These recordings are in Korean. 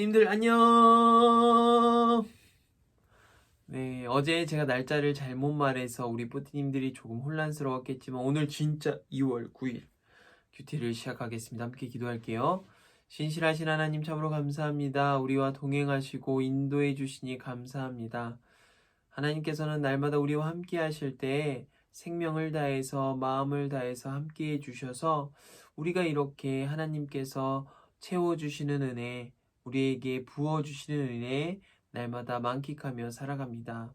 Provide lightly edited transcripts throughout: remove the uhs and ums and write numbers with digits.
뿌띠님들 안녕. 네, 어제 제가 날짜를 잘못 말해서 우리 뿌띠님들이 조금 혼란스러웠겠지만 오늘 진짜 2월 9일 큐티를 시작하겠습니다. 함께 기도할게요. 신실하신 하나님 참으로 감사합니다. 우리와 동행하시고 인도해 주시니 감사합니다. 하나님께서는 날마다 우리와 함께 하실 때 생명을 다해서 마음을 다해서 함께 해 주셔서 우리가 이렇게 하나님께서 채워주시는 은혜, 우리에게 부어주시는 은혜 날마다 만끽하며 살아갑니다.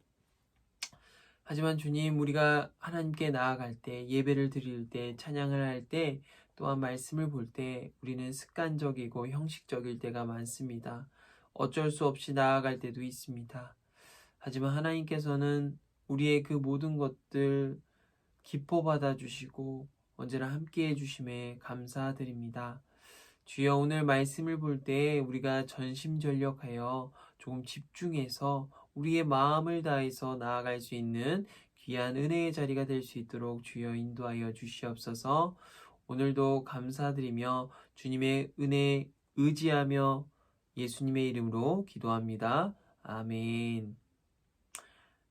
하지만 주님, 우리가 하나님께 나아갈 때, 예배를 드릴 때, 찬양을 할 때, 또한 말씀을 볼 때 우리는 습관적이고 형식적일 때가 많습니다. 어쩔 수 없이 나아갈 때도 있습니다. 하지만 하나님께서는 우리의 그 모든 것들 기뻐 받아주시고 언제나 함께 해주심에 감사드립니다. 주여, 오늘 말씀을 볼 때 우리가 전심전력하여 조금 집중해서 우리의 마음을 다해서 나아갈 수 있는 귀한 은혜의 자리가 될 수 있도록 주여 인도하여 주시옵소서. 오늘도 감사드리며 주님의 은혜 의지하며 예수님의 이름으로 기도합니다. 아멘.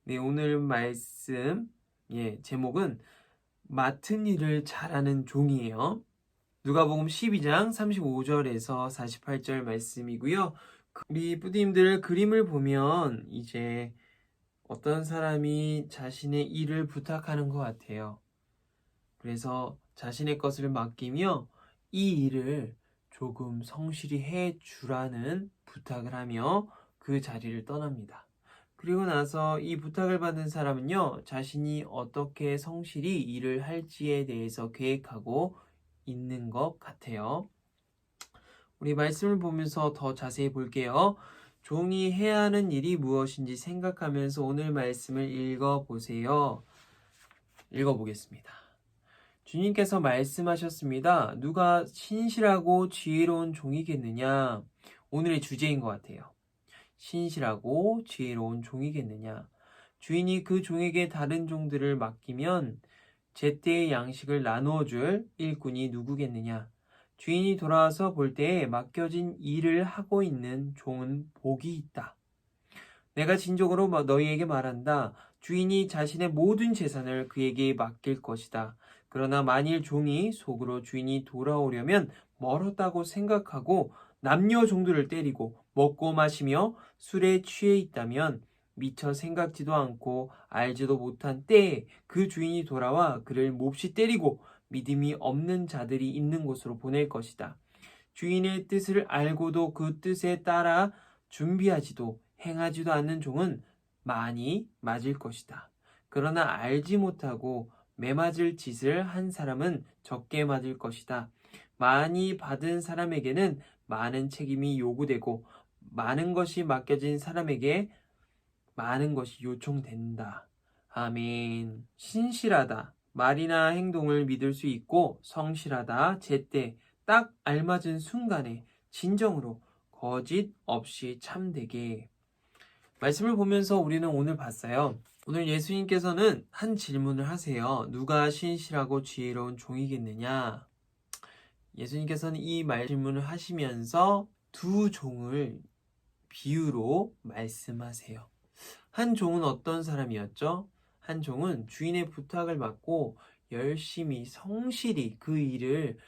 네, 오늘 말씀 제목은 맡은 일을 잘하는 종이에요. 누가복음 12장 35절에서 48절 말씀이고요. 우리 뿌디님들 그림을 보면 이제 어떤 사람이 자신의 일을 부탁하는 것 같아요. 그래서 자신의 것을 맡기며 이 일을 조금 성실히 해주라는 부탁을 하며 그 자리를 떠납니다. 그리고 나서 이 부탁을 받은 사람은요, 자신이 어떻게 성실히 일을 할지에 대해서 계획하고 있는 것 같아요. 우리 말씀을 보면서 더 자세히 볼게요. 종이 해야 하는 일이 무엇인지 생각하면서 오늘 말씀을 읽어보세요. 읽어보겠습니다. 주님께서 말씀하셨습니다. 누가 신실하고 지혜로운 종이겠느냐? 오늘의 주제인 것 같아요. 신실하고 지혜로운 종이겠느냐? 주인이 그 종에게 다른 종들을 맡기면 제때의 양식을 나누어 줄 일꾼이 누구겠느냐? 주인이 돌아와서 볼 때에 맡겨진 일을 하고 있는 종은 복이 있다. 내가 진정으로 너희에게 말한다. 주인이 자신의 모든 재산을 그에게 맡길 것이다. 그러나 만일 종이 속으로 주인이 돌아오려면 멀었다고 생각하고 남녀 종들을 때리고 먹고 마시며 술에 취해 있다면 미처 생각지도 않고 알지도 못한 때에 그 주인이 돌아와 그를 몹시 때리고 믿음이 없는 자들이 있는 곳으로 보낼 것이다. 주인의 뜻을 알고도 그 뜻에 따라 준비하지도 행하지도 않는 종은 많이 맞을 것이다. 그러나 알지 못하고 매맞을 짓을 한 사람은 적게 맞을 것이다. 많이 받은 사람에게는 많은 책임이 요구되고 많은 것이 맡겨진 사람에게 많은 것이 요청된다. 아멘. 신실하다. 말이나 행동을 믿을 수 있고 성실하다. 제때 딱 알맞은 순간에 진정으로 거짓 없이 참되게. 말씀을 보면서 우리는 오늘 봤어요. 오늘 예수님께서는 한 질문을 하세요. 누가 신실하고 지혜로운 종이겠느냐? 예수님께서는 이 질문을 하시면서 두 종을 비유로 말씀하세요. 한 종은 어떤 사람이었죠? 한 종은 주인의 부탁을 받고 열심히 성실히 그 일을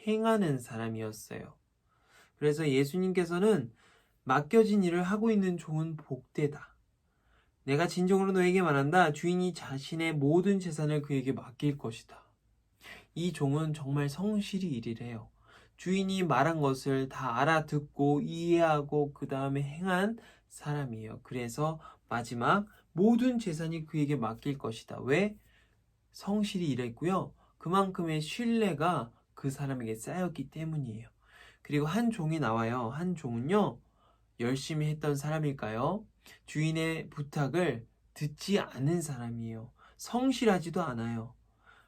행하는 사람이었어요. 그래서 예수님께서는 맡겨진 일을 하고 있는 종은 복되다. 내가 진정으로 너에게 말한다. 주인이 자신의 모든 재산을 그에게 맡길 것이다. 이 종은 정말 성실히 일을 해요. 주인이 말한 것을 다 알아듣고 이해하고 그 다음에 행한 사람이에요. 그래서 마지막 모든 재산이 그에게 맡길 것이다. 왜? 성실히 일했고요. 그만큼의 신뢰가 그 사람에게 쌓였기 때문이에요. 그리고 한 종이 나와요. 한 종은요, 열심히 했던 사람일까요? 주인의 부탁을 듣지 않은 사람이에요. 성실하지도 않아요.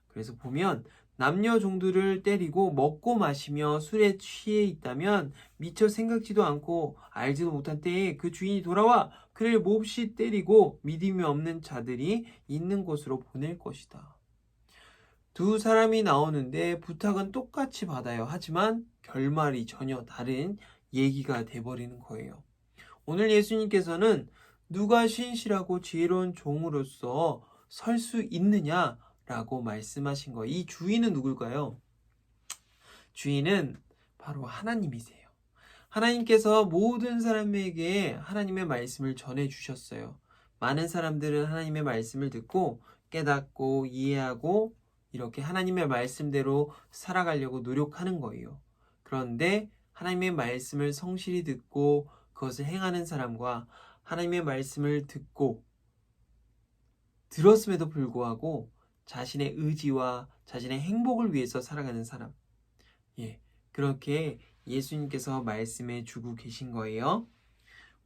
그래서 보면 남녀 종들을 때리고 먹고 마시며 술에 취해 있다면 미처 생각지도 않고 알지도 못한 때에 그 주인이 돌아와 그를 몹시 때리고 믿음이 없는 자들이 있는 곳으로 보낼 것이다. 두 사람이 나오는데 부탁은 똑같이 받아요. 하지만 결말이 전혀 다른 얘기가 돼버리는 거예요. 오늘 예수님께서는 누가 신실하고 지혜로운 종으로서 설 수 있느냐라고 말씀하신 거예요. 이 주인은 누굴까요? 주인은 바로 하나님이세요. 하나님께서 모든 사람에게 하나님의 말씀을 전해주셨어요. 많은 사람들은 하나님의 말씀을 듣고 깨닫고 이해하고 이렇게 하나님의 말씀대로 살아가려고 노력하는 거예요. 그런데 하나님의 말씀을 성실히 듣고 그것을 행하는 사람과 하나님의 말씀을 듣고 들었음에도 불구하고 자신의 의지와 자신의 행복을 위해서 살아가는 사람, 그렇게 예수님께서 말씀해 주고 계신 거예요.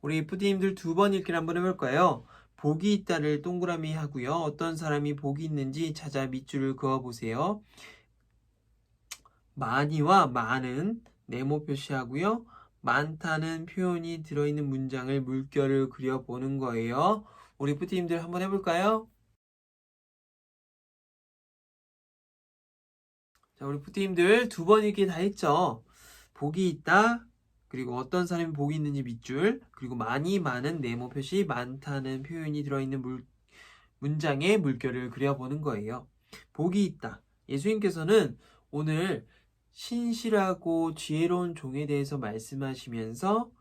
우리 푸디님들 2번 읽기를 한번 해볼까요? 복이 있다를 동그라미 하고요. 어떤 사람이 복이 있는지 찾아 밑줄을 그어보세요. 많이와 많은 네모 표시하고요. 많다는 표현이 들어있는 문장을 물결을 그려보는 거예요. 우리 푸디님들 한번 해볼까요? 자, 우리 푸디님들 2번 읽기 다 했죠? 복이 있다. 그리고 어떤 사람이 복이 있는지 밑줄, 그리고 많은 네모 표시, 많다는 표현이 들어있는 문장에 물결을 그려보는 거예요. 복이 있다. 예수님께서는 오늘 신실하고 지혜로운 종에 대해서 말씀하시면서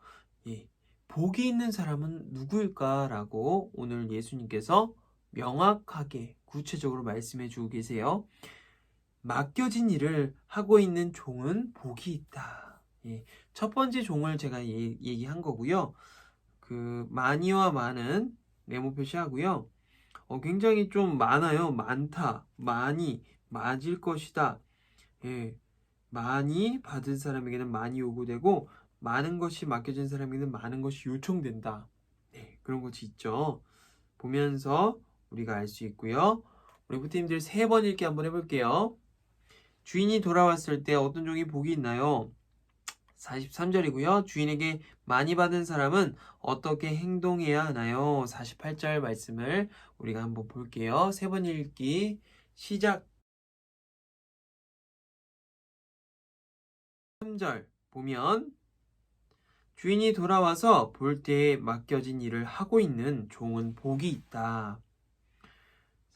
복이 있는 사람은 누구일까라고 오늘 예수님께서 명확하게 구체적으로 말씀해 주고 계세요. 맡겨진 일을 하고 있는 종은 복이 있다. 첫 번째 종을 제가 얘기한 거고요. 그 많이와 많은 네모 표시하고요. 굉장히 좀 많아요. 많다, 많이, 맞을 것이다. 많이 받은 사람에게는 많이 요구되고 많은 것이 맡겨진 사람에게는 많은 것이 요청된다. 그런 것이 있죠. 보면서 우리가 알 수 있고요. 우리 부팀들 3번 읽기 한번 해볼게요. 주인이 돌아왔을 때 어떤 종이 복이 있나요? 43절이고요. 주인에게 많이 받은 사람은 어떻게 행동해야 하나요? 48절 말씀을 우리가 한번 볼게요. 3번 읽기 시작. 3절 보면 주인이 돌아와서 볼 때에 맡겨진 일을 하고 있는 종은 복이 있다.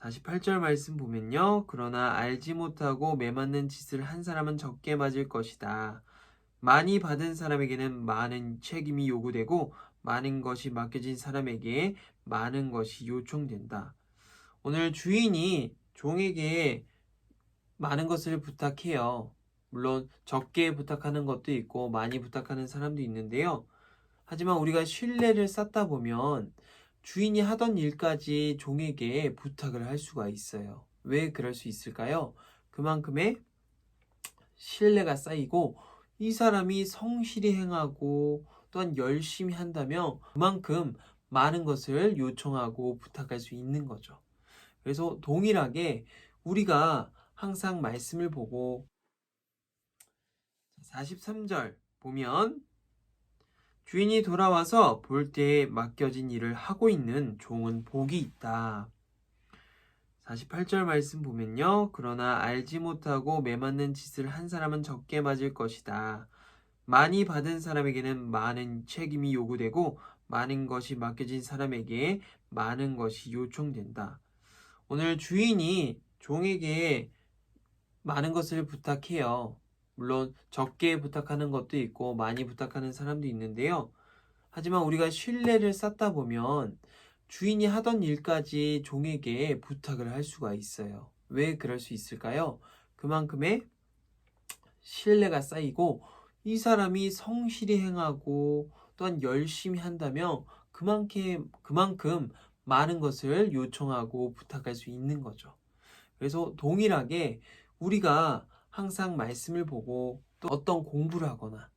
48절 말씀 보면요. 그러나 알지 못하고 매맞는 짓을 한 사람은 적게 맞을 것이다. 많이 받은 사람에게는 많은 책임이 요구되고 많은 것이 맡겨진 사람에게 많은 것이 요청된다. 오늘 주인이 종에게 많은 것을 부탁해요. 물론 적게 부탁하는 것도 있고 많이 부탁하는 사람도 있는데요. 하지만 우리가 신뢰를 쌓다 보면 주인이 하던 일까지 종에게 부탁을 할 수가 있어요. 왜 그럴 수 있을까요? 그만큼의 신뢰가 쌓이고 이 사람이 성실히 행하고 또한 열심히 한다면 그만큼 많은 것을 요청하고 부탁할 수 있는 거죠. 그래서 동일하게 우리가 항상 말씀을 보고 43절 보면 주인이 돌아와서 볼 때에 맡겨진 일을 하고 있는 종은 복이 있다. 48절 말씀 보면요. 그러나 알지 못하고 매맞는 짓을 한 사람은 적게 맞을 것이다. 많이 받은 사람에게는 많은 책임이 요구되고 많은 것이 맡겨진 사람에게 많은 것이 요청된다. 오늘 주인이 종에게 많은 것을 부탁해요. 물론 적게 부탁하는 것도 있고 많이 부탁하는 사람도 있는데요. 하지만 우리가 신뢰를 쌓다 보면 주인이 하던 일까지 종에게 부탁을 할 수가 있어요. 왜 그럴 수 있을까요? 그만큼의 신뢰가 쌓이고 이 사람이 성실히 행하고 또한 열심히 한다면 그만큼 많은 것을 요청하고 부탁할 수 있는 거죠. 그래서 동일하게 우리가 항상 말씀을 보고 또 어떤 공부를 하거나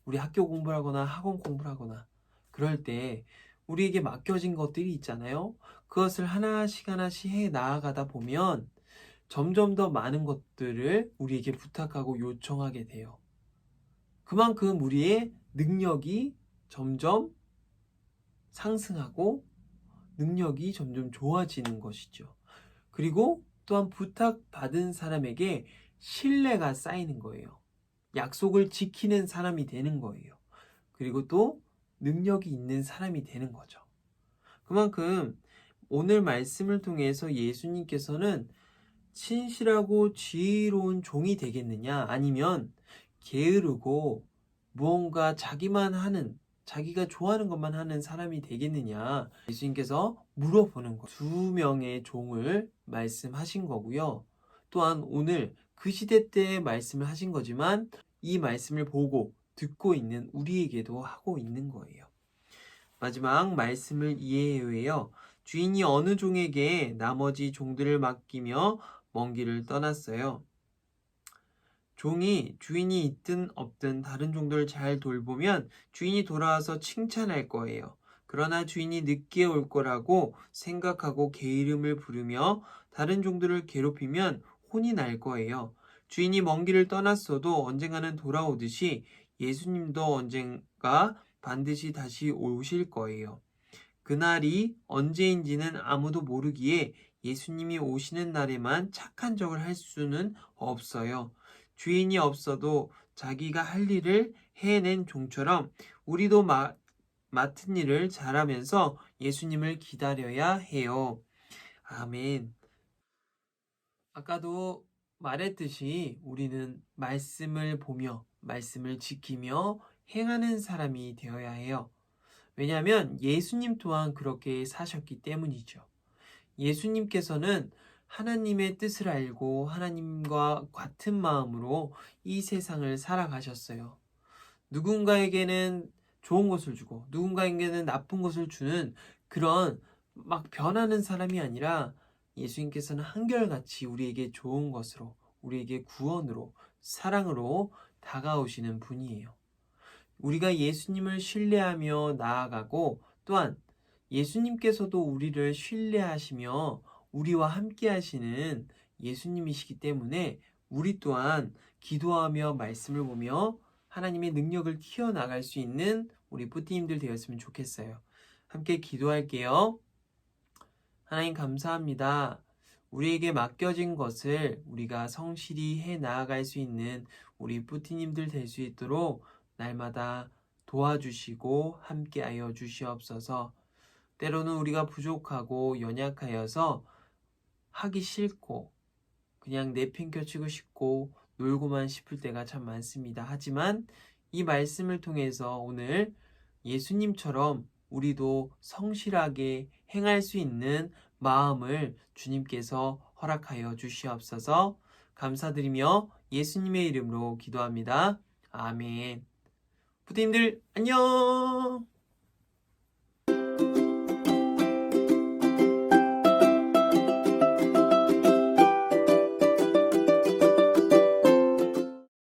우리 학교 공부를 하거나 학원 공부를 하거나 그럴 때 우리에게 맡겨진 것들이 있잖아요. 그것을 하나씩 해 나아가다 보면 점점 더 많은 것들을 우리에게 부탁하고 요청하게 돼요. 그만큼 우리의 능력이 점점 상승하고 능력이 점점 좋아지는 것이죠. 그리고 또한 부탁받은 사람에게 신뢰가 쌓이는 거예요. 약속을 지키는 사람이 되는 거예요. 그리고 또 능력이 있는 사람이 되는 거죠. 그만큼 오늘 말씀을 통해서 예수님께서는 신실하고 지혜로운 종이 되겠느냐, 아니면 게으르고 무언가 자기가 좋아하는 것만 하는 사람이 되겠느냐, 예수님께서 물어보는 거. 두 명의 종을 말씀하신 거고요. 또한 오늘 그 시대 때의 말씀을 하신 거지만 이 말씀을 보고 듣고 있는 우리에게도 하고 있는 거예요. 마지막 말씀을 이해해요. 주인이 어느 종에게 나머지 종들을 맡기며 먼 길을 떠났어요. 종이 주인이 있든 없든 다른 종들을 잘 돌보면 주인이 돌아와서 칭찬할 거예요. 그러나 주인이 늦게 올 거라고 생각하고 게으름을 부르며 다른 종들을 괴롭히면 혼이 날 거예요. 주인이 먼 길을 떠났어도 언젠가는 돌아오듯이 예수님도 언젠가 반드시 다시 오실 거예요. 그날이 언제인지는 아무도 모르기에 예수님이 오시는 날에만 착한 척을 할 수는 없어요. 주인이 없어도 자기가 할 일을 해낸 종처럼 우리도 맡은 일을 잘하면서 예수님을 기다려야 해요. 아멘. 아까도 말했듯이 우리는 말씀을 보며 말씀을 지키며 행하는 사람이 되어야 해요. 왜냐하면 예수님 또한 그렇게 사셨기 때문이죠. 예수님께서는 하나님의 뜻을 알고 하나님과 같은 마음으로 이 세상을 살아가셨어요. 누군가에게는 좋은 것을 주고 누군가에게는 나쁜 것을 주는 그런 막 변하는 사람이 아니라 예수님께서는 한결같이 우리에게 좋은 것으로, 우리에게 구원으로, 사랑으로 다가오시는 분이에요. 우리가 예수님을 신뢰하며 나아가고 또한 예수님께서도 우리를 신뢰하시며 우리와 함께 하시는 예수님이시기 때문에 우리 또한 기도하며 말씀을 보며 하나님의 능력을 키워나갈 수 있는 우리 뿌띠님들 되었으면 좋겠어요. 함께 기도할게요. 하나님 감사합니다. 우리에게 맡겨진 것을 우리가 성실히 해 나아갈 수 있는 우리 뿌띠님들 될 수 있도록 날마다 도와주시고 함께하여 주시옵소서. 때로는 우리가 부족하고 연약하여서 하기 싫고 그냥 내팽겨치고 싶고 놀고만 싶을 때가 참 많습니다. 하지만 이 말씀을 통해서 오늘 예수님처럼 우리도 성실하게 행할 수 있는 마음을 주님께서 허락하여 주시옵소서. 감사드리며 예수님의 이름으로 기도합니다. 아멘. 부모님들 안녕.